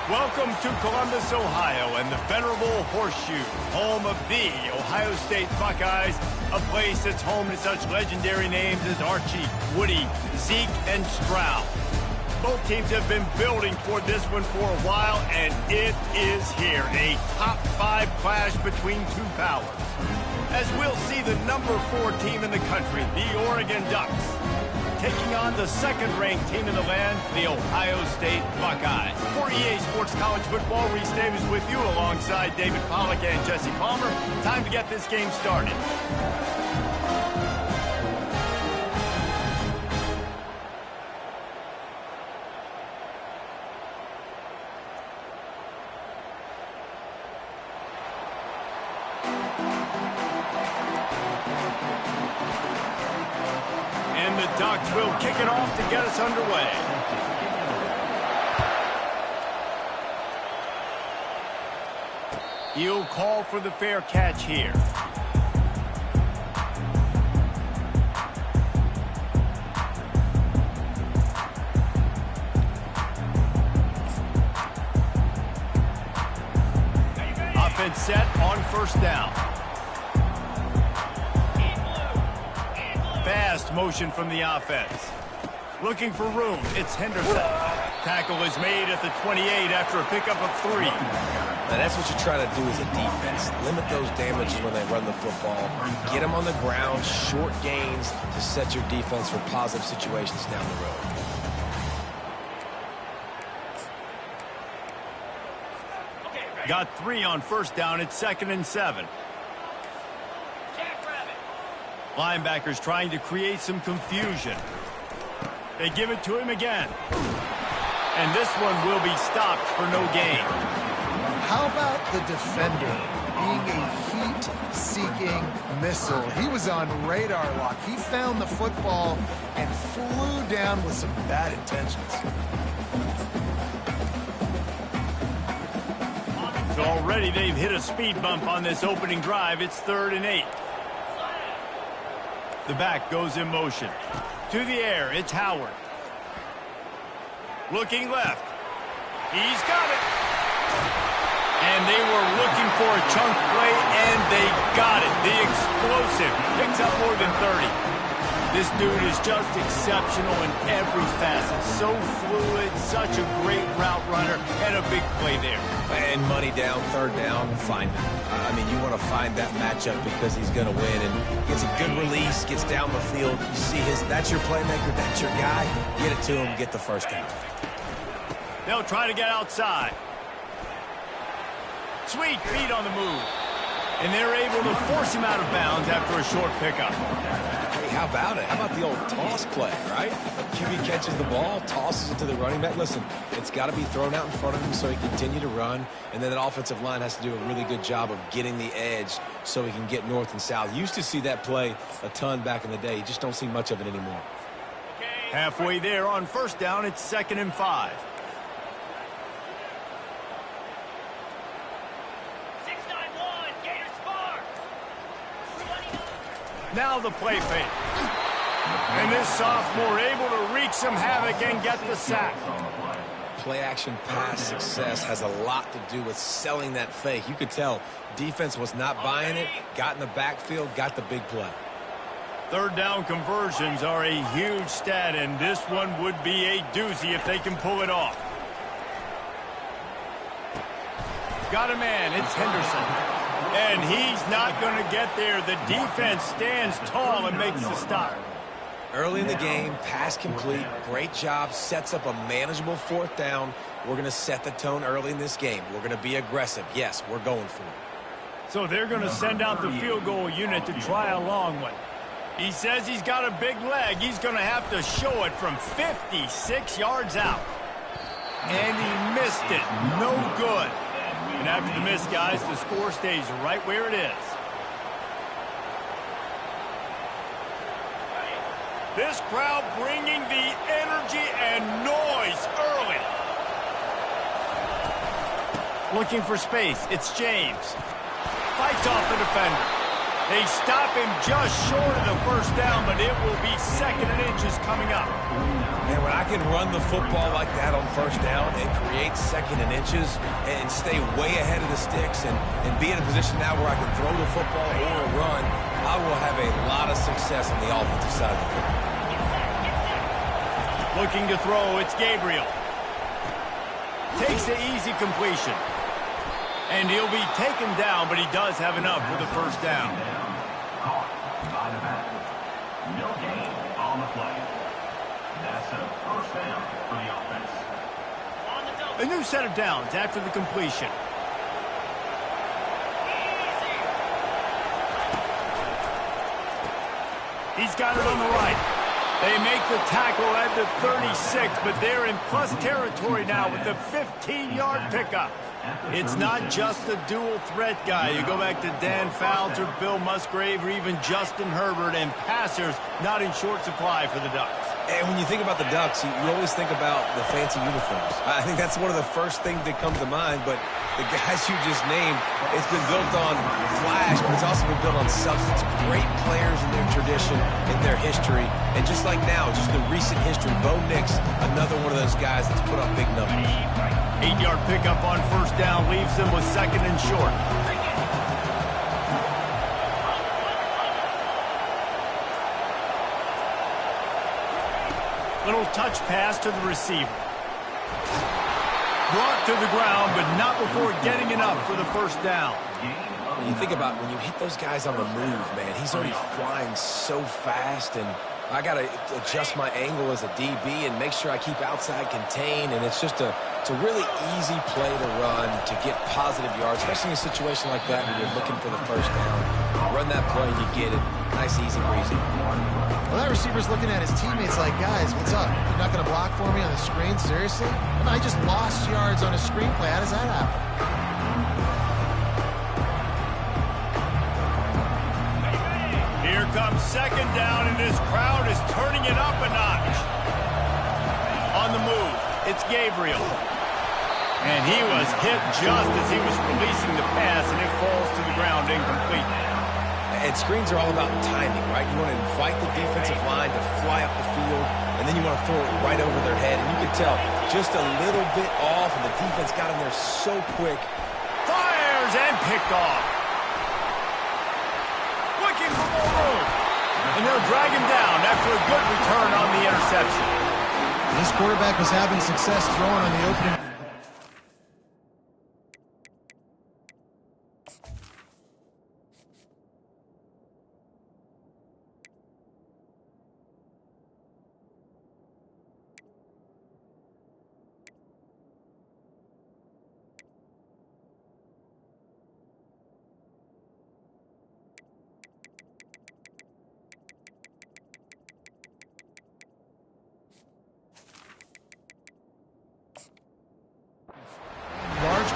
Welcome to Columbus, Ohio, and the venerable Horseshoe, home of the Ohio State Buckeyes, a place that's home to such legendary names as Archie, Woody, Zeke, and Stroud. Both teams have been building toward this one for a while, and it is here, a top 5 clash between two powers. As we'll see the number 4 team in the country, the Oregon Ducks, taking on the second-ranked team in the land, the Ohio State Buckeyes. For EA Sports College Football, Reese Davis with you alongside David Pollack and Jesse Palmer. Time to get this game started. And the Ducks will kick it off to get us underway. He'll call for the fair catch here. Offense set on first down. Fast motion from the offense. Looking for room. It's Henderson. Tackle is made at the 28 after a pickup of 3. Now that's what you try to do as a defense. Limit those damages when they run the football. Get them on the ground, short gains to set your defense for positive situations down the road. Got 3 on first down. It's 2nd and 7. Linebackers trying to create some confusion. They give it to him again. And this one will be stopped for no gain. How about the defender being a heat-seeking missile? He was on radar lock. He found the football and flew down with some bad intentions. So already they've hit a speed bump on this opening drive. It's 3rd and 8. The back goes in motion. To the air, it's Howard. Looking left. He's got it. And they were looking for a chunk play, and they got it. The explosive picks up more than 30. This dude is just exceptional in every facet. So fluid, such a great route runner, and a big play there. And money down, 3rd down, find him. I mean, you want to find that matchup because he's going to win. And gets a good release, gets down the field. You see that's your playmaker, that's your guy. Get it to him, get the first down. They'll try to get outside. Sweet feet on the move. And they're able to force him out of bounds after a short pickup. Hey, how about it? How about the old toss play, right? QB catches the ball, tosses it to the running back. Listen, it's got to be thrown out in front of him so he can continue to run. And then that offensive line has to do a really good job of getting the edge so he can get north and south. Used to see that play a ton back in the day. You just don't see much of it anymore. Halfway there on first down, it's 2nd and 5. Now the play fake. And this sophomore able to wreak some havoc and get the sack. Play action pass success has a lot to do with selling that fake. You could tell defense was not buying it, got in the backfield, got the big play. 3rd down conversions are a huge stat, and this one would be a doozy if they can pull it off. Got a man, it's Henderson. And he's not going to get there. The defense stands tall and makes the stop. Early in the game, pass complete. Great job. Sets up a manageable 4th down. We're going to set the tone early in this game. We're going to be aggressive. Yes, we're going for it. So they're going to send out the field goal unit to try a long one. He says he's got a big leg. He's going to have to show it from 56 yards out. And he missed it. No good. And after the miss, guys, the score stays right where it is. This crowd bringing the energy and noise early. Looking for space. It's James. Fights off the defender. They stop him just short of the first down, but it will be 2nd and inches coming up. And when I can run the football like that on first down and create 2nd and inches and stay way ahead of the sticks and be in a position now where I can throw the football or run, I will have a lot of success on the offensive side of the football. Looking to throw, it's Gabriel. Takes the easy completion. And he'll be taken down, but he does have enough for the first down. No gain on the play. That's a first down for the offense. A new set of downs after the completion. He's got it on the right. They make the tackle at the 36, but they're in plus territory now with the 15-yard pickup. It's not just a dual threat guy. You go back to Dan Fouts or Bill Musgrave or even Justin Herbert, and passers not in short supply for the Ducks. And when you think about the Ducks, you always think about the fancy uniforms. I think that's one of the first things that comes to mind, but the guys you just named, it's been built on flash, but it's also been built on substance. Great players in their tradition, in their history, and just like now, just the recent history, Bo Nix, another one of those guys that's put up big numbers. 8-yard pickup on first down leaves them with 2nd and short. Little touch pass to the receiver. Brought to the ground, but not before getting enough for the first down. When you think about when you hit those guys on the move, man, he's already flying so fast, and I got to adjust my angle as a DB and make sure I keep outside contained, and it's just it's a really easy play to run to get positive yards, especially in a situation like that when you're looking for the first down. Run that play and you get it. Nice, easy, breezy. Well, that receiver's looking at his teammates like, guys, what's up? You're not going to block for me on the screen? Seriously? I just lost yards on a screenplay. How does that happen? Here comes 2nd down, and this crowd is turning it up a notch. On the move, it's Gabriel. And he was hit just as he was releasing the pass, and it falls to the ground incomplete. And screens are all about timing, right? You want to invite the defensive line to fly up the field, and then you want to throw it right over their head. And you can tell just a little bit off, and the defense got in there so quick. Fires and picked off. Looking for more room. And they'll drag him down after a good return on the interception. This quarterback was having success throwing on the opening.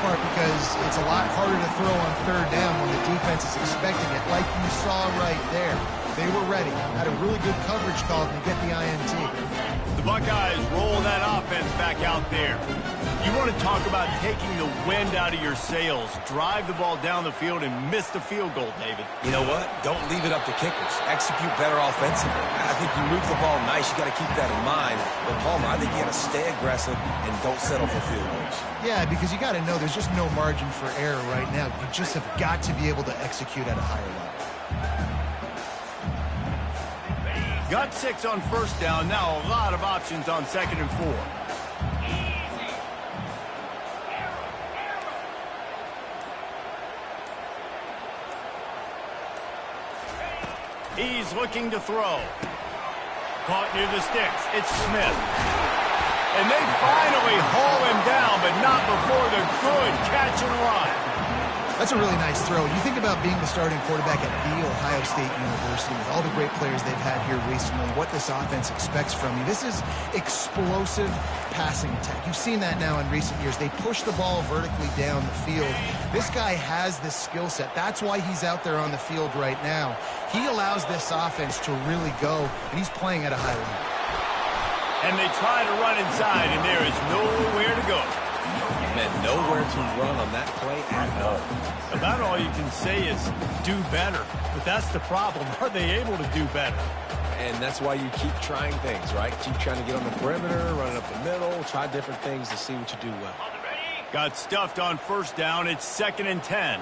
Part because it's a lot harder to throw on 3rd down when the defense is expecting it, like you saw right there. They were ready, had a really good coverage call to get the INT. The Buckeyes roll that offense back out there. You want to talk about taking the wind out of your sails. Drive the ball down the field and miss the field goal, David. You know what? Don't leave it up to kickers. Execute better offensively. I think you move the ball nice. You got to keep that in mind. But, Palmer, I think you got to stay aggressive and don't settle for field goals. Yeah, because you got to know there's just no margin for error right now. You just have got to be able to execute at a higher level. Got 6 on first down. Now a lot of options on 2nd and 4. He's looking to throw. Caught near the sticks. It's Smith. And they finally haul him down, but not before the good catch and run. That's a really nice throw. You think about being the starting quarterback at The Ohio State University with all the great players they've had here recently, what this offense expects from you. This is explosive passing attack. You've seen that now in recent years. They push the ball vertically down the field. This guy has this skill set. That's why he's out there on the field right now. He allows this offense to really go, and he's playing at a high level. And they try to run inside, and there is nowhere to go. Man, nowhere to run on that play at all. About all you can say is do better. But that's the problem. Are they able to do better? And that's why you keep trying things, right? Keep trying to get on the perimeter, running up the middle, try different things to see what you do well. Got stuffed on first down. It's 2nd and 10.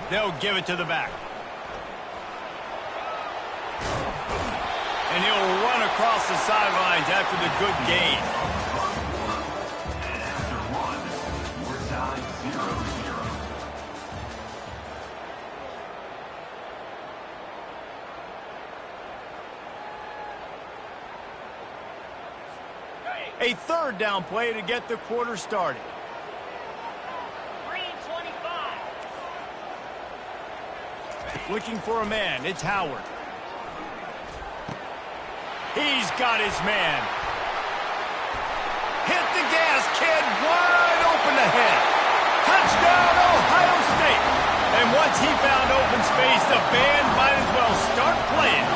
They'll give it to the back. And he'll run across the sidelines after the good gain. And after one, we're tied 0-0. A 3rd down play to get the quarter started. Looking for a man. It's Howard. He's got his man. Hit the gas, kid. Wide open ahead. Touchdown, Ohio State. And once he found open space, the band might as well start playing.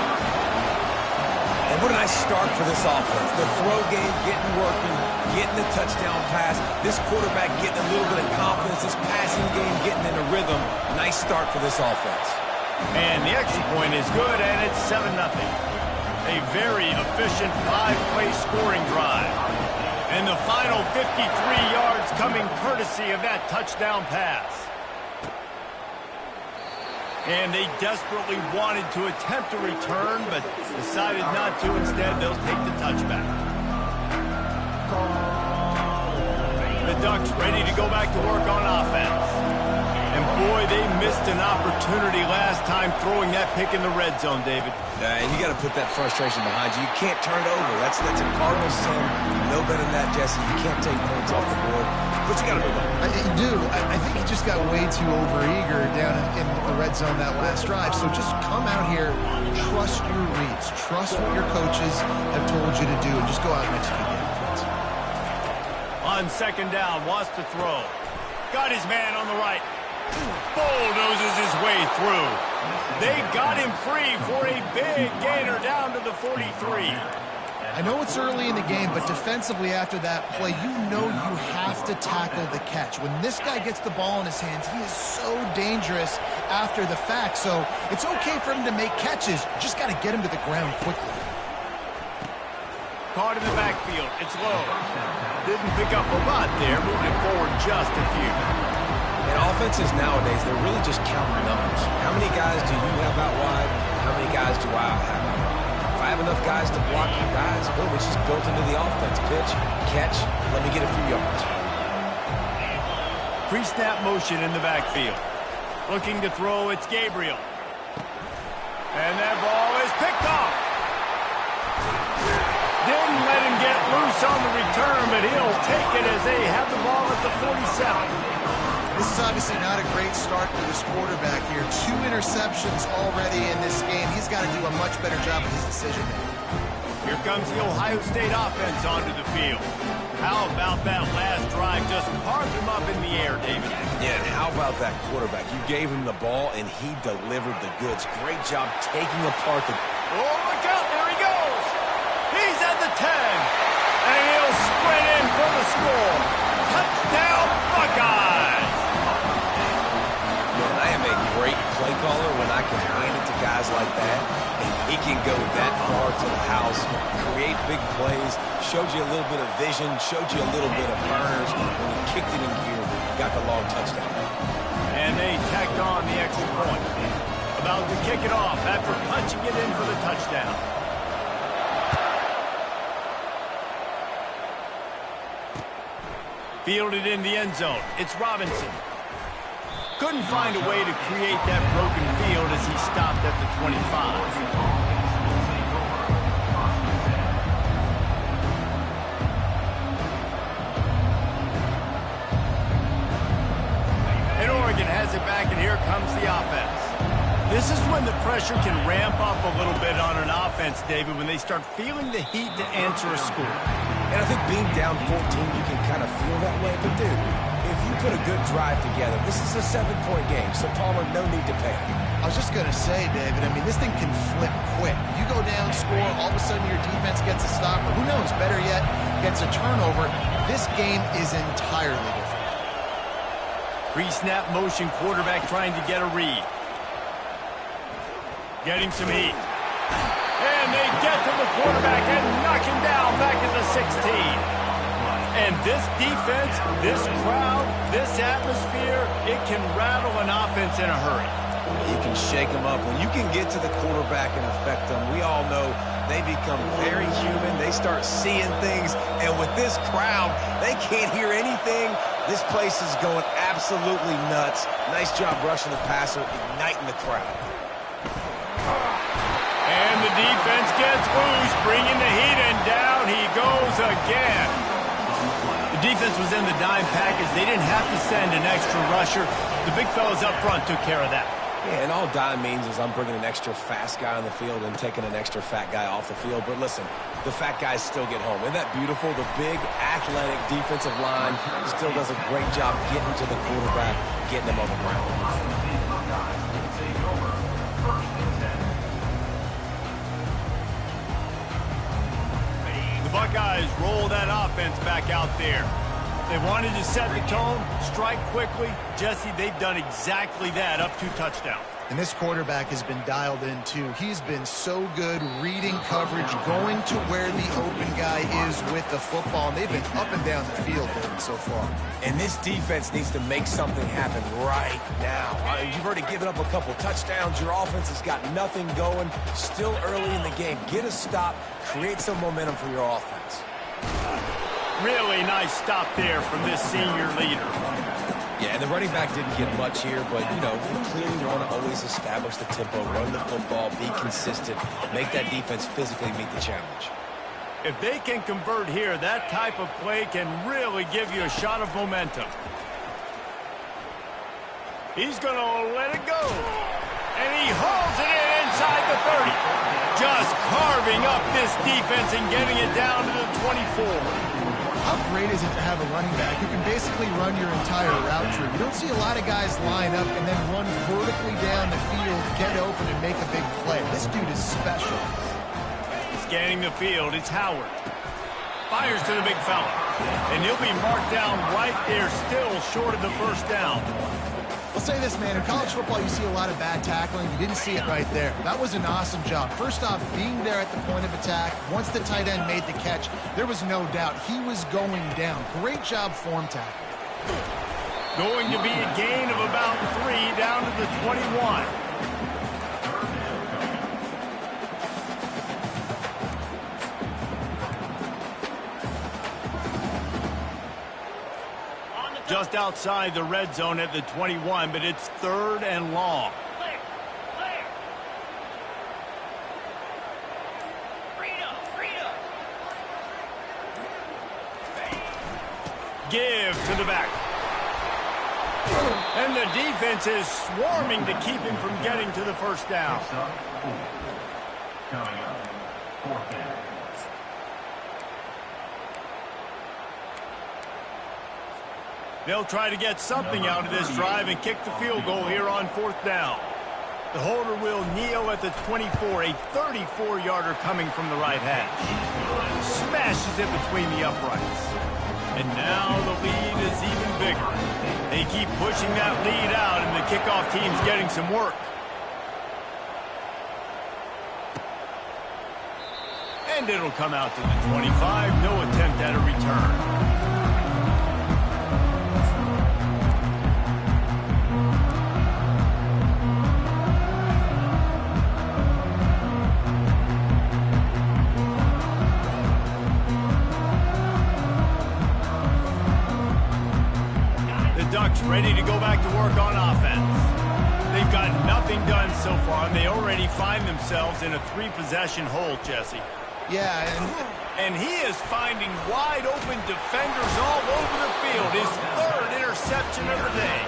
And what a nice start for this offense. The throw game getting working, getting the touchdown pass. This quarterback getting a little bit of confidence. This passing game getting in a rhythm. Nice start for this offense. And the extra point is good, and it's 7-0. A very efficient 5-play scoring drive. And the final 53 yards coming courtesy of that touchdown pass. And they desperately wanted to attempt a return, but decided not to. Instead, they'll take the touchback. The Ducks ready to go back to work on offense. And boy, they missed an opportunity last time throwing that pick in the red zone, David. And you got to put that frustration behind you. You can't turn it over. That's a cardinal sin. No better than that, Jesse. You can't take points off the board. But you got to move on. You do. I think he just got way too overeager down in the red zone that last drive. So just come out here, trust your reads, trust what your coaches have told you to do, and just go out and execute the offense. On 2nd down, wants to throw. Got his man on the right. Bulldozes his way through. They got him free for a big gainer down to the 43. I know it's early in the game, but defensively after that play, you know you have to tackle the catch. When this guy gets the ball in his hands, he is so dangerous after the fact. So it's okay for him to make catches. Just got to get him to the ground quickly. Caught in the backfield. It's low. Didn't pick up a lot there, moving it forward just a few. And offenses nowadays, they're really just counting numbers. How many guys do you have out wide? How many guys do I have out wide? If I have enough guys to block you guys, boom, it's just built into the offense. Pitch, catch, let me get a few yards. Pre-snap motion in the backfield. Looking to throw, it's Gabriel. And that ball is picked off. Didn't let him get loose on the return, but he'll take it as they have the ball at the 47. This is obviously not a great start for this quarterback here. 2 interceptions already in this game. He's got to do a much better job of his decision-making. Here comes the Ohio State offense onto the field. How about that last drive? Just carved him up in the air, David. Yeah, and how about that quarterback? You gave him the ball, and he delivered the goods. Great job taking apart the... Oh, look out. There he goes. He's at the 10. And he'll sprint in for the score. Touchdown, Buckeyes. Man, I am a great play caller when I can hand it to guys like that. And he can go that far to the house, create big plays, showed you a little bit of vision, showed you a little bit of burners. When he kicked it in gear, got the long touchdown. And they tacked on the extra point. About to kick it off after punching it in for the touchdown. Fielded in the end zone. It's Robinson. Couldn't find a way to create that broken field as he stopped at the 25. And Oregon has it back, and here comes the offense. This is when the pressure can ramp up a little bit on an offense, David, when they start feeling the heat to answer a score. And I think being down 14, you can kind of feel that way. But, dude, if you put a good drive together. This is a 7-point game, so Palmer, no need to panic. I was just going to say, David, I mean, this thing can flip quick. You go down, score, all of a sudden your defense gets a stop, or who knows, better yet, gets a turnover. This game is entirely different. Pre-snap motion quarterback trying to get a read. Getting some heat. And they get to the quarterback and knock him down back at the 16. And this defense, this crowd, this atmosphere, it can rattle an offense in a hurry. You can shake them up. When you can get to the quarterback and affect them, we all know they become very human. They start seeing things. And with this crowd, they can't hear anything. This place is going absolutely nuts. Nice job rushing the passer, igniting the crowd. And the defense gets loose, bringing the heat, and down he goes again. The defense was in the dime package. They didn't have to send an extra rusher. The big fellas up front took care of that. Yeah, and all dime means is I'm bringing an extra fast guy on the field and taking an extra fat guy off the field. But listen, the fat guys still get home. Isn't that beautiful? The big, athletic defensive line still does a great job getting to the quarterback, getting him on the ground. The Buckeyes roll that offense back out there. They wanted to set the tone, strike quickly. Jesse, they've done exactly that, up 2 touchdowns. And this quarterback has been dialed in, too. He's been so good reading coverage, going to where the open guy is with the football. And they've been up and down the field so far. And this defense needs to make something happen right now. You've already given up a couple touchdowns. Your offense has got nothing going. Still early in the game. Get a stop. Create some momentum for your offense. Really nice stop there from this senior leader. Yeah, and the running back didn't get much here, but, you know, you clearly want to always establish the tempo, run the football, be consistent, make that defense physically meet the challenge. If they can convert here, that type of play can really give you a shot of momentum. He's going to let it go. And he hauls it in inside the 30. Just carving up this defense and getting it down to the 24. How great is it to have a running back who can basically run your entire route tree? You don't see a lot of guys line up and then run vertically down the field, get open, and make a big play. This dude is special. Scanning the field, it's Howard. Fires to the big fella. And he'll be marked down right there, still short of the first down. I'll say this, man. In college football, you see a lot of bad tackling. You didn't see it right there. That was an awesome job. First off, being there at the point of attack. Once the tight end made the catch, there was no doubt he was going down. Great job form tackle. Going to be a gain of about 3 down to the 21. Just outside the red zone at the 21, but it's 3rd and long. Clear. Freedom. Give to the back. And the defense is swarming to keep him from getting to the first down. Coming up, 4th down. They'll try to get something out of this drive and kick the field goal here on 4th down. The holder will kneel at the 24, a 34-yarder coming from the right hash. Smashes it between the uprights. And now the lead is even bigger. They keep pushing that lead out, and the kickoff team's getting some work. And it'll come out to the 25. No attempt at a return. Ducks ready to go back to work on offense. They've got nothing done so far, and they already find themselves in a 3-possession hole, Jesse. Yeah, and he is finding wide-open defenders all over the field. His 3rd interception of the day.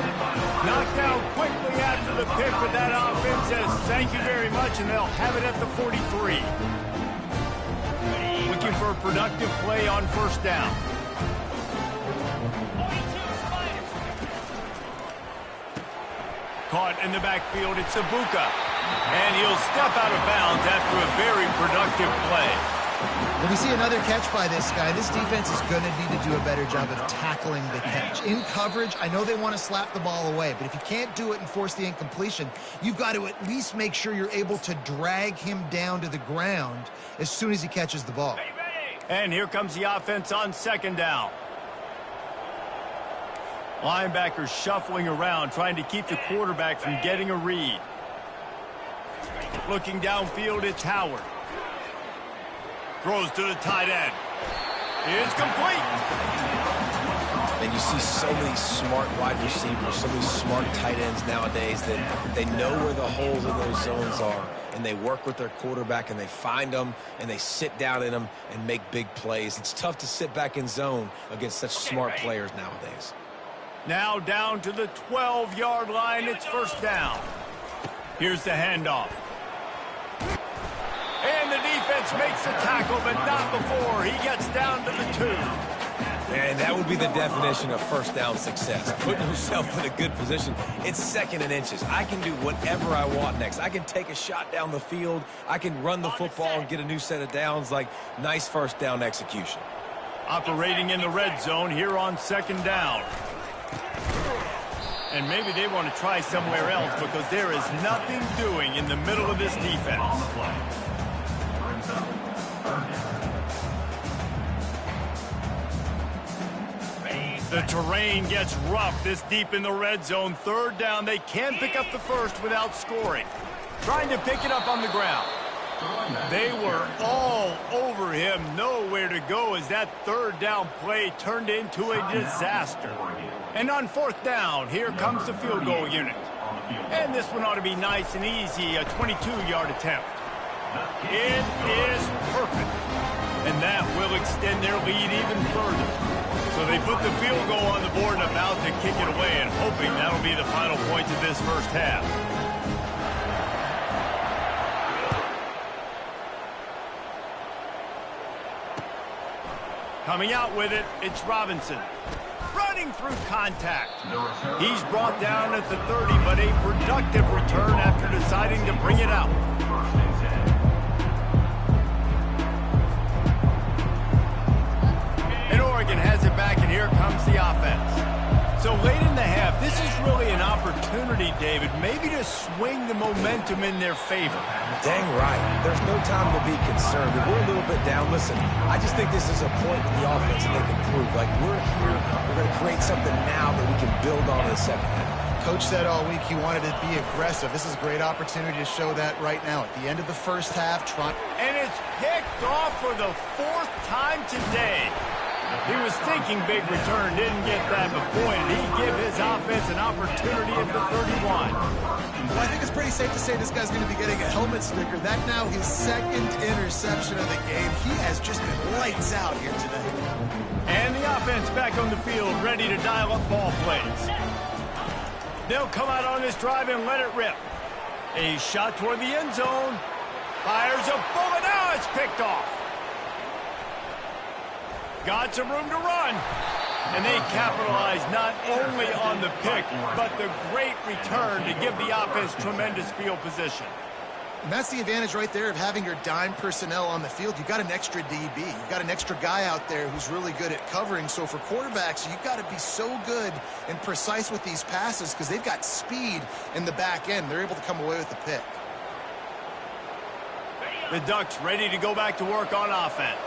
Knocked down quickly after the pick, but that offense says thank you very much, and they'll have it at the 43. Looking for a productive play on 1st down. Caught in the backfield, it's Ibuka. And he'll step out of bounds after a very productive play. When we see another catch by this guy, this defense is going to need to do a better job of tackling the catch. In coverage, I know they want to slap the ball away, but if you can't do it and force the incompletion, you've got to at least make sure you're able to drag him down to the ground as soon as he catches the ball. And here comes the offense on second down. Linebackers shuffling around, trying to keep the quarterback from getting a read. Looking downfield, it's Howard. Throws to the tight end. It's complete. And you see so many smart wide receivers, so many smart tight ends nowadays that they know where the holes in those zones are, and they work with their quarterback, and they find them, and they sit down in them and make big plays. It's tough to sit back in zone against such smart players nowadays. Now down to the 12-yard line, it's first down. Here's the handoff. And the defense makes the tackle, but not before he gets down to the 2. And that would be the definition of first down success. Putting yourself in a good position. It's second and inches. I can do whatever I want next. I can take a shot down the field. I can run the football and get a new set of downs. Like, nice first down execution. Operating in the red zone here on second down. And maybe they want to try somewhere else because there is nothing doing in the middle of this defense. The terrain gets rough this deep in the red zone. Third down, they can pick up the first without scoring. Trying to pick it up on the ground. They were all over him, nowhere to go as that third down play turned into a disaster. And on fourth down, here comes the field goal unit. And this one ought to be nice and easy, a 22-yard attempt. It is perfect. And that will extend their lead even further. So they put the field goal on the board and about to kick it away, and hoping that'll be the final point of this first half. Coming out with it, it's Robinson. Running through contact. He's brought down at the 30, but a productive return after deciding to bring it out. And Oregon has it back, and here comes the offense. So late in the half, this is really an opportunity, David, maybe to swing the momentum in their favor. Dang right. There's no time to be concerned. If we're a little bit down, listen, I just think this is a point in the offense that they can prove. Like, we're here, we're going to create something now that we can build on in the second half. Coach said all week he wanted to be aggressive. This is a great opportunity to show that right now. At the end of the first half, and it's picked off for the 4th time today. He was thinking big return, didn't get that, but boy, did he give his offense an opportunity at the 31. Well, I think it's pretty safe to say this guy's going to be getting a helmet sticker. That now his second interception of the game. He has just been lights out here today. And the offense back on the field, ready to dial up ball plays. They'll come out on this drive and let it rip. A shot toward the end zone. Fires a bullet. Now it's picked off. Got some room to run. And they capitalize not only on the pick, but the great return to give the offense tremendous field position. And that's the advantage right there of having your dime personnel on the field. You've got an extra DB. You've got an extra guy out there who's really good at covering. So for quarterbacks, you've got to be so good and precise with these passes because they've got speed in the back end. They're able to come away with the pick. The Ducks ready to go back to work on offense.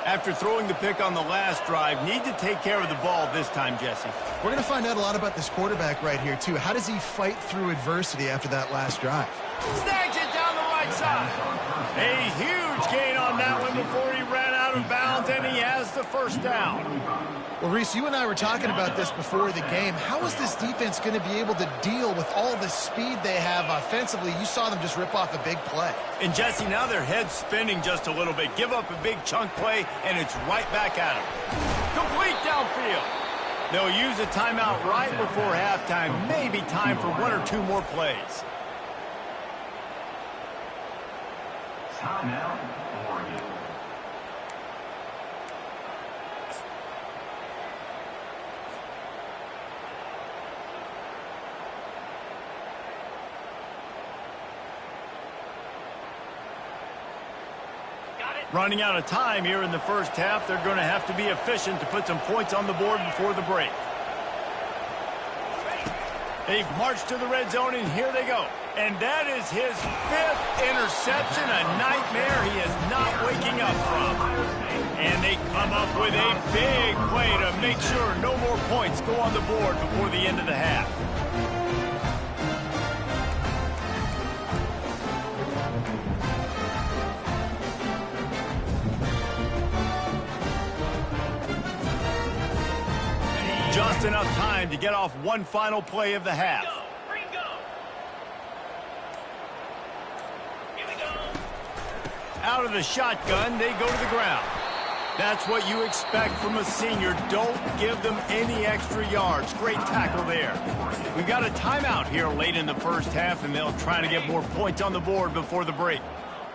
After throwing the pick on the last drive, need to take care of the ball this time, Jesse. We're going to find out a lot about this quarterback right here, too. How does he fight through adversity after that last drive? Snags it down the right side. A huge gain on that one before he ran out of bounds, and he has the first down. Well, Reese, you and I were talking about this before the game. How is this defense going to be able to deal with all the speed they have offensively? You saw them just rip off a big play. And, Jesse, now their head's spinning just a little bit. Give up a big chunk play, and it's right back at them. Complete downfield. They'll use a timeout right before halftime. Maybe time for 1 or 2 more plays. Timeout, Oregon. Running out of time here in the first half, they're going to have to be efficient to put some points on the board before the break. They've marched to the red zone, and here they go. And that is his 5th interception, a nightmare he is not waking up from. And they come up with a big play to make sure no more points go on the board before the end of the half. Just enough time to get off one final play of the half. Out of the shotgun, they go to the ground. That's what you expect from a senior. Don't give them any extra yards. Great tackle there. We've got a timeout here late in the first half, and they'll try to get more points on the board before the break.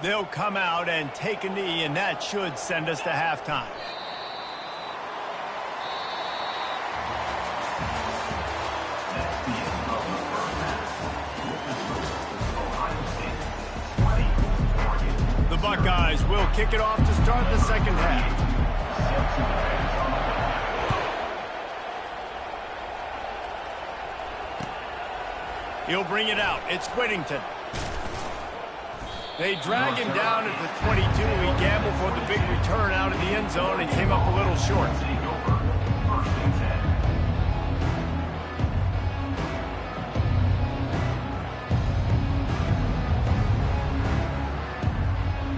They'll come out and take a knee, and that should send us to halftime. Buckeyes will kick it off to start the second half. He'll bring it out. It's Whittington. They drag him down at the 22. He gambled for the big return out of the end zone and came up a little short.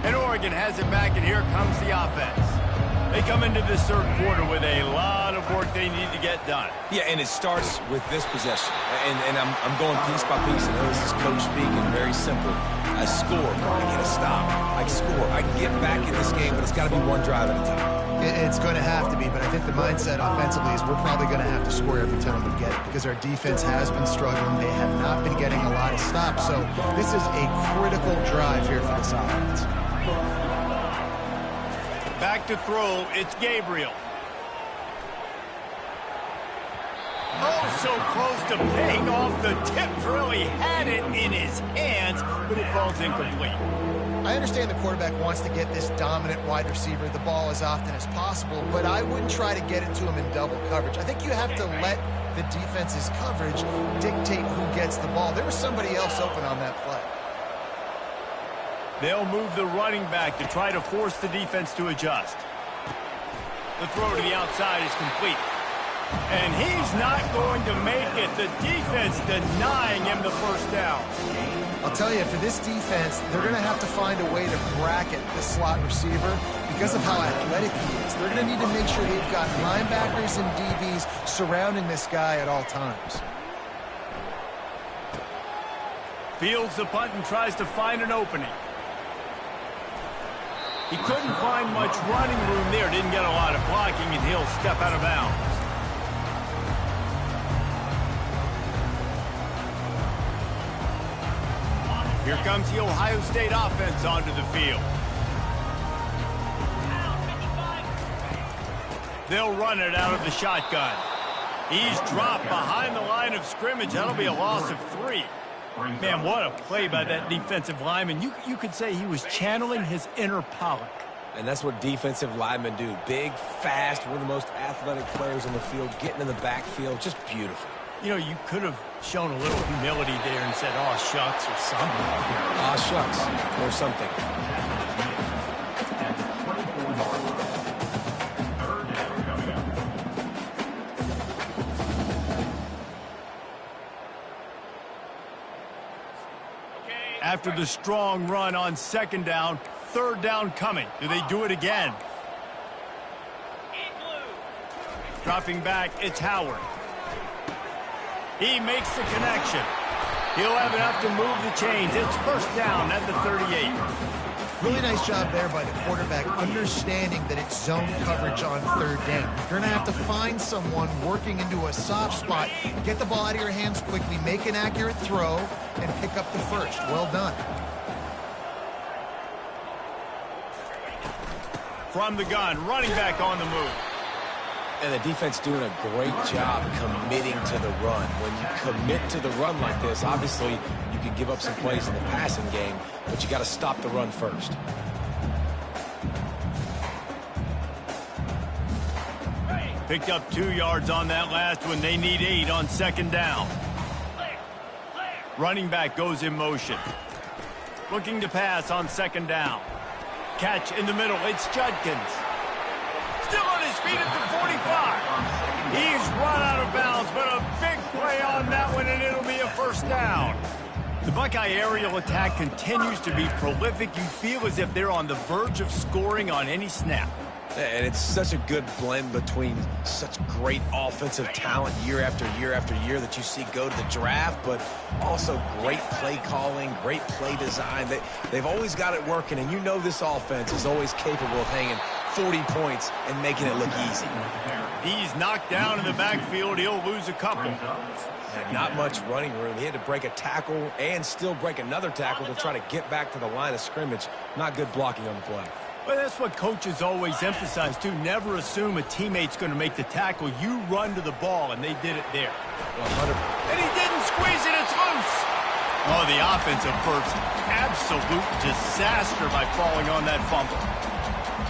And Oregon has it back, and here comes the offense. They come into this third quarter with a lot of work they need to get done. Yeah, and it starts with this possession. And I'm going piece by piece. I know this is coach speaking, very simple. I score, I get a stop. I score, I can get back in this game, but it's got to be one drive at a time. It's going to have to be, but I think the mindset offensively is we're probably going to have to score every time we get it because our defense has been struggling. They have not been getting a lot of stops, so this is a critical drive here for this offense. Back to throw, it's Gabriel. Oh, so close to paying off the tip drill. He had it in his hands, but it falls incomplete. I understand the quarterback wants to get this dominant wide receiver the ball as often as possible, but I wouldn't try to get it to him in double coverage. I think you have to let the defense's coverage dictate who gets the ball. There was somebody else open on that play. They'll move the running back to try to force the defense to adjust. The throw to the outside is complete. And he's not going to make it. The defense denying him the first down. I'll tell you, for this defense, they're going to have to find a way to bracket the slot receiver because of how athletic he is. They're going to need to make sure they've got linebackers and DBs surrounding this guy at all times. Fields the punt and tries to find an opening. He couldn't find much running room there. Didn't get a lot of blocking, and he'll step out of bounds. Here comes the Ohio State offense onto the field. They'll run it out of the shotgun. He's dropped behind the line of scrimmage. That'll be a loss of 3. Man, what a play by that defensive lineman. You could say he was channeling his inner Pollock. And that's what defensive linemen do. Big, fast, one of the most athletic players on the field, getting in the backfield, just beautiful. You know, you could have shown a little humility there and said, "Aw, shucks," or something. Aw, shucks, or something. After the strong run on second down, third down coming. Do they do it again? Dropping back, it's Howard. He makes the connection. He'll have enough to move the chains. It's first down at the 38. Really nice job there by the quarterback, understanding that it's zone coverage on third down. You're going to have to find someone working into a soft spot, get the ball out of your hands quickly, make an accurate throw, and pick up the first. Well done. From the gun, running back on the move. And the defense doing a great job committing to the run. When you commit to the run like this, obviously you can give up some plays in the passing game, but you got to stop the run first. Picked up 2 yards on that last one. They need 8 on second down. Running back goes in motion. Looking to pass on second down. Catch in the middle. It's Judkins. Still on his feet at the 45. He's run out of bounds, but a big play on that one, and it'll be a first down. The Buckeye aerial attack continues to be prolific. You feel as if they're on the verge of scoring on any snap. And it's such a good blend between such great offensive talent year after year after year that you see go to the draft, but also great play calling, great play design. They've always got it working, and you know this offense is always capable of hanging 40 points and making it look easy. He's knocked down in the backfield. He'll lose a couple. And not much running room. He had to break a tackle and still break another tackle to try to get back to the line of scrimmage. Not good blocking on the play. Well, that's what coaches always emphasize, too. Never assume a teammate's going to make the tackle. You run to the ball, and they did it there. 100. And he didn't squeeze it. It's loose. Oh, the offensive first. Absolute disaster by falling on that fumble.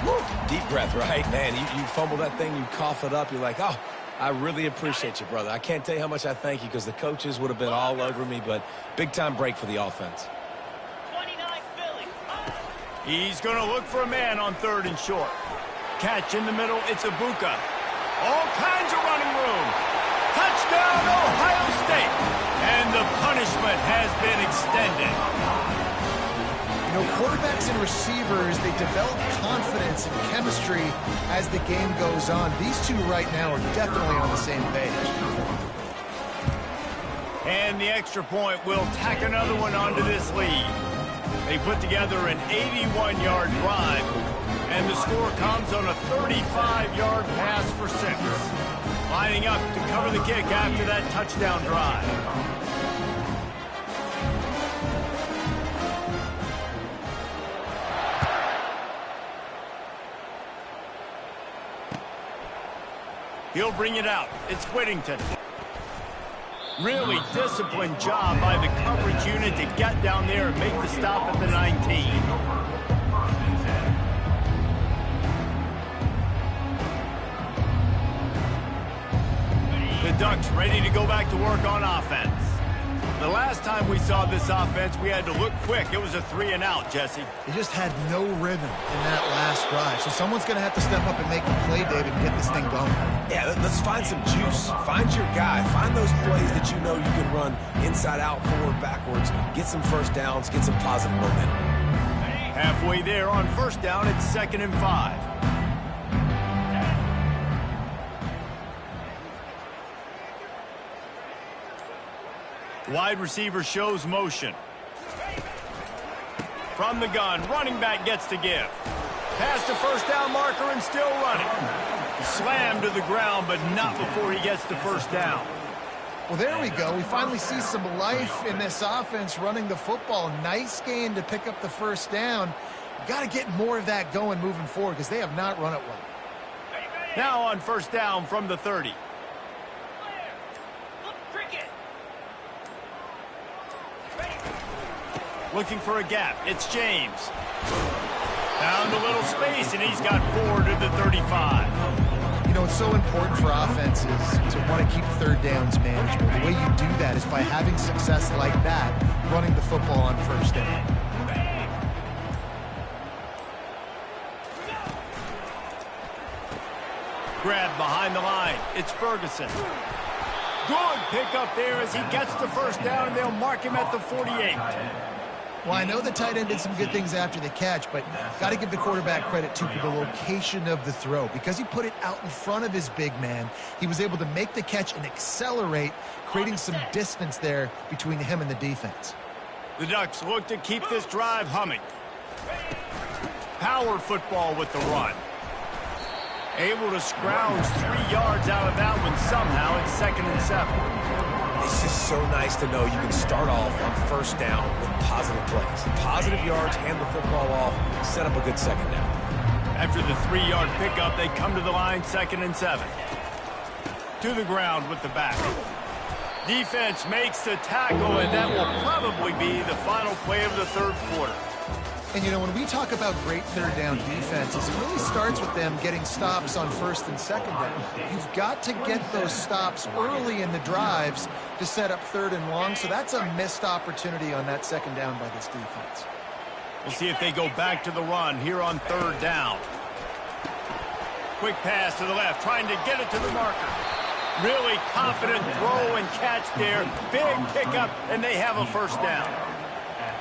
Woo. Deep breath, right? Man, you fumble that thing, you cough it up. You're like, oh, I really appreciate you, brother. I can't tell you how much I thank you because the coaches would have been all over me, but big-time break for the offense. He's going to look for a man on third and short. Catch in the middle. It's Ibuka. All kinds of running room. Touchdown, Ohio State. And the punishment has been extended. You know, quarterbacks and receivers, they develop confidence and chemistry as the game goes on. These two right now are definitely on the same page. And the extra point will tack another one onto this lead. They put together an 81-yard drive, and the score comes on a 35-yard pass for 6. Lining up to cover the kick after that touchdown drive. He'll bring it out. It's Whittington. Really disciplined job by the coverage unit to get down there and make the stop at the 19. The Ducks ready to go back to work on offense. The last time we saw this offense, we had to look quick. It was a 3-and-out, Jesse. They just had no rhythm in that last drive. So someone's going to have to step up and make the play, David, and get this thing going. Yeah, let's find some juice. Find your guy. Find those plays that you know you can run inside out, forward, backwards. Get some first downs. Get some positive momentum. Halfway there on first down, it's 2nd and 5. Wide receiver shows motion. From the gun, running back gets to give. Past the first down marker and still running. Slammed to the ground, but not before he gets the first down. Well, there we go. We finally see some life in this offense running the football. Nice gain to pick up the first down. Got to get more of that going moving forward because they have not run it well. Now on first down from the 30. Looking for a gap. It's James. Found a little space, and he's got 4 to the 35. You know, it's so important for offenses to want to keep third downs manageable. The way you do that is by having success like that, running the football on first down. Grab behind the line. It's Ferguson. Good pickup there as he gets the first down, and they'll mark him at the 48. Well, I know the tight end did some good things after the catch, but got to give the quarterback credit, too, for the location of the throw. Because he put it out in front of his big man, he was able to make the catch and accelerate, creating some distance there between him and the defense. The Ducks look to keep this drive humming. Power football with the run. Able to scrounge 3 yards out of that one somehow. It's 2nd and 7. It's just so nice to know you can start off on first down with positive plays. Positive yards, hand the football off, set up a good second down. After the 3-yard pickup, they come to the line, 2nd and 7. To the ground with the back. Defense makes the tackle, and that will probably be the final play of the third quarter. And, you know, when we talk about great third down defenses, it really starts with them getting stops on first and second down. You've got to get those stops early in the drives to set up third and long, so that's a missed opportunity on that second down by this defense. We'll see if they go back to the run here on third down. Quick pass to the left, trying to get it to the marker. Really confident throw and catch there. Big pickup, and they have a first down.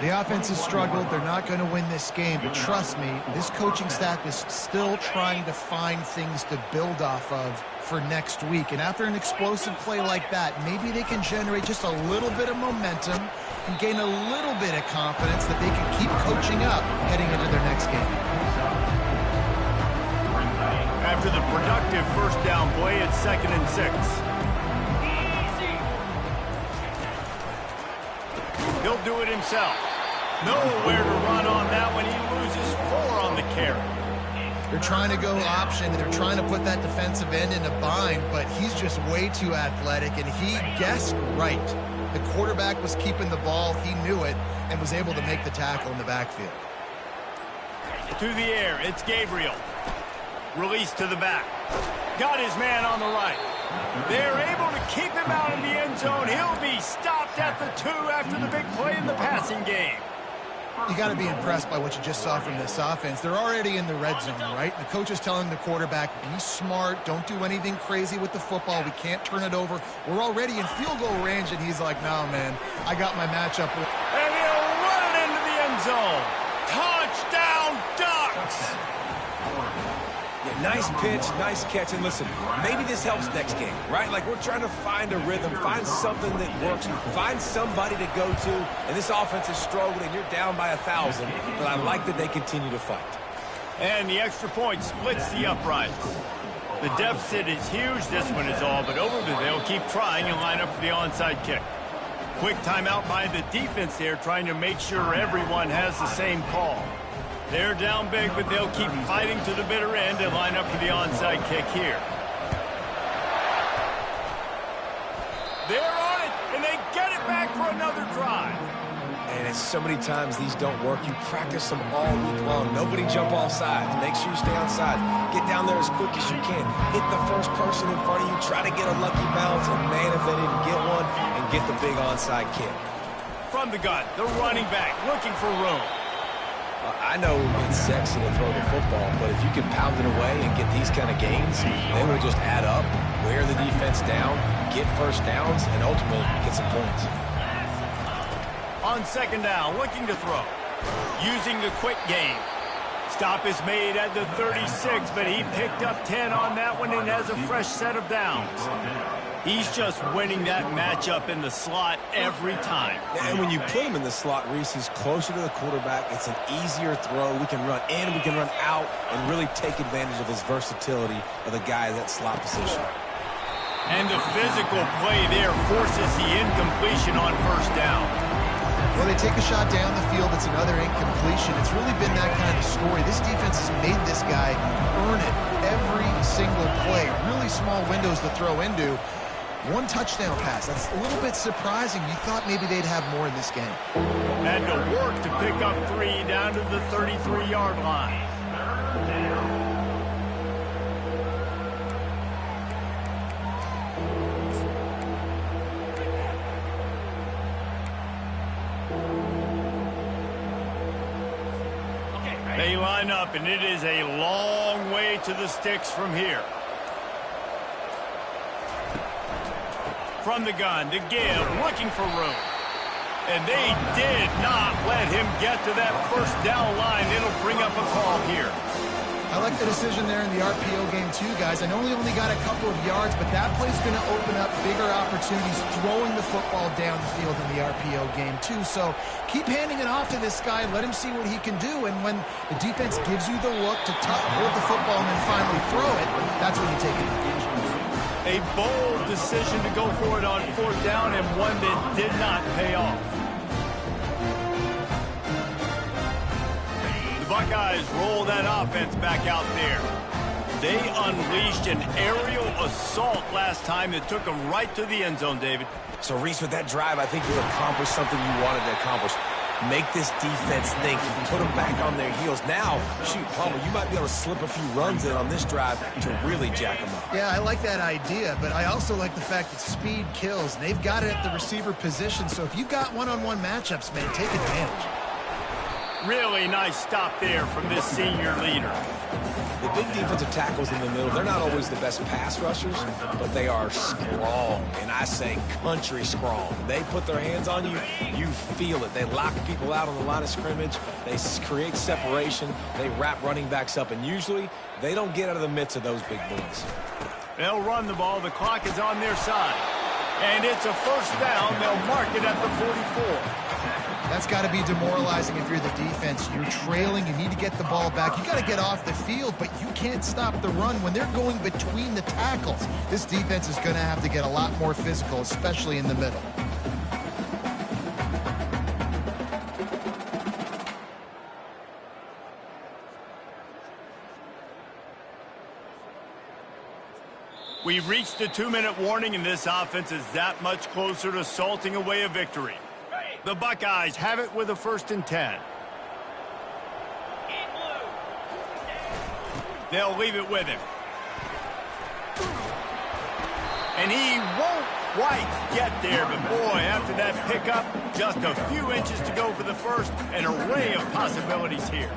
The offense has struggled. They're not going to win this game, but trust me, this coaching staff is still trying to find things to build off of for next week. And after an explosive play like that, maybe they can generate just a little bit of momentum and gain a little bit of confidence that they can keep coaching up heading into their next game. After the productive first down play, it's 2nd and 6. He'll do it himself. Nowhere to run on that one. He loses 4 on the carry. They're trying to go option. They're trying to put that defensive end in a bind, but he's just way too athletic, and he guessed right. The quarterback was keeping the ball. He knew it and was able to make the tackle in the backfield. To the air, it's Gabriel. Release to the back. Got his man on the right. They're able to keep him out in the end zone. He'll be stopped at the 2 after the big play in the passing game. You got to be impressed by what you just saw from this offense. They're already in the red zone, right? The coach is telling the quarterback, be smart, don't do anything crazy with the football. We can't turn it over. We're already in field goal range, and he's like, no, man, I got my matchup. And he'll run it into the end zone. Touchdown, Ducks! Yeah, nice pitch, nice catch, and listen, maybe this helps next game, right? Like, we're trying to find a rhythm, find something that works, find somebody to go to, and this offense is struggling, and you're down by 1,000, but I like that they continue to fight. And the extra point splits the uprights. The deficit is huge, this one is all but over, but they'll keep trying and line up for the onside kick. Quick timeout by the defense there, trying to make sure everyone has the same call. They're down big, but they'll keep fighting to the bitter end and line up for the onside kick here. They're on it, and they get it back for another drive. And it's so many times these don't work. You practice them all week long. Nobody jump off sides. Make sure you stay on sides. Get down there as quick as you can. Hit the first person in front of you. Try to get a lucky bounce, and man, if they didn't get one, and get the big onside kick. From the gun, the running back looking for room. I know it's sexy to throw the football, but if you can pound it away and get these kind of gains, they will just add up, wear the defense down, get first downs, and ultimately get some points. On second down, looking to throw. Using the quick game. Stop is made at the 36, but he picked up 10 on that one and has a fresh set of downs. He's just winning that matchup in the slot every time. And when you put him in the slot, Reese, he's closer to the quarterback. It's an easier throw. We can run in, we can run out, and really take advantage of his versatility of the guy in that slot position. And the physical play there forces the incompletion on first down. Well, they take a shot down the field. It's another incompletion. It's really been that kind of story. This defense has made this guy earn it every single play. Really small windows to throw into. One touchdown pass. That's a little bit surprising. You thought maybe they'd have more in this game. Had to work to pick up 3 down to the 33-yard line. They line up, and it is a long way to the sticks from here. From the gun to give, looking for room. And they did not let him get to that first down line. It'll bring up a call here. I like the decision there in the RPO game too, guys. I know he only got a couple of yards, but that play's going to open up bigger opportunities throwing the football down the field in the RPO game too. So keep handing it off to this guy. Let him see what he can do. And when the defense gives you the look to hold the football and then finally throw it, that's when you take it. A bold decision to go for it on fourth down, and one that did not pay off. The Buckeyes roll that offense back out there. They unleashed an aerial assault last time that took them right to the end zone, David. So, Reese, with that drive, I think you accomplished something you wanted to accomplish. make this defense think, put them back on their heels. Now, shoot, Palmer, you might be able to slip a few runs in on this drive to really jack them up. Yeah, I like that idea, but I also like the fact that speed kills. They've got it at the receiver position, so if you've got one-on-one matchups, man, take advantage. Really nice stop there from this senior leader. The big defensive tackles in the middle, they're not always the best pass rushers, but they are strong, and I say country strong. They put their hands on you, you feel it. They lock people out on the line of scrimmage. They create separation. They wrap running backs up, and usually they don't get out of the midst of those big boys. They'll run the ball. The clock is on their side. And it's a first down. They'll mark it at the 44. That's got to be demoralizing if you're the defense. You're trailing. You need to get the ball back. You got to get off the field, but you can't stop the run when they're going between the tackles. This defense is going to have to get a lot more physical, especially in the middle. We've reached the 2-minute warning, and this offense is that much closer to salting away a victory. The Buckeyes have it with a 1st and 10. They'll leave it with him. And he won't quite get there, but boy, after that pickup, just a few inches to go for the first. An array of possibilities here.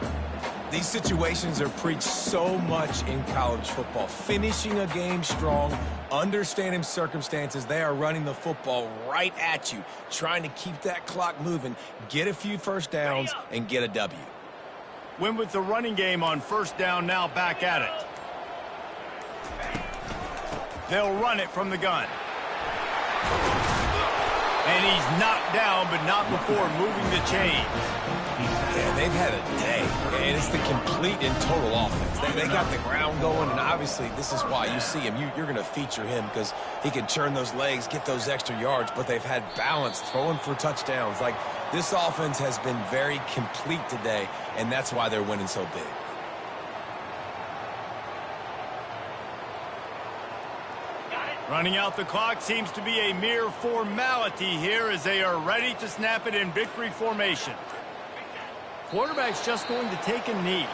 These situations are preached so much in college football. Finishing a game strong, understanding circumstances. They are running the football right at you, trying to keep that clock moving, get a few first downs, and get a W. Win with the running game on 1st down, now back at it. They'll run it from the gun. And he's knocked down, but not before moving the chains. Yeah, they've had a day, and it's the complete and total offense. They got the ground going, and obviously this is why you see him. You're going to feature him because he can churn those legs, get those extra yards, but they've had balance, throwing for touchdowns. Like, this offense has been very complete today, and that's why they're winning so big. Running out the clock seems to be a mere formality here as they are ready to snap it in victory formation. Quarterback's just going to take a knee.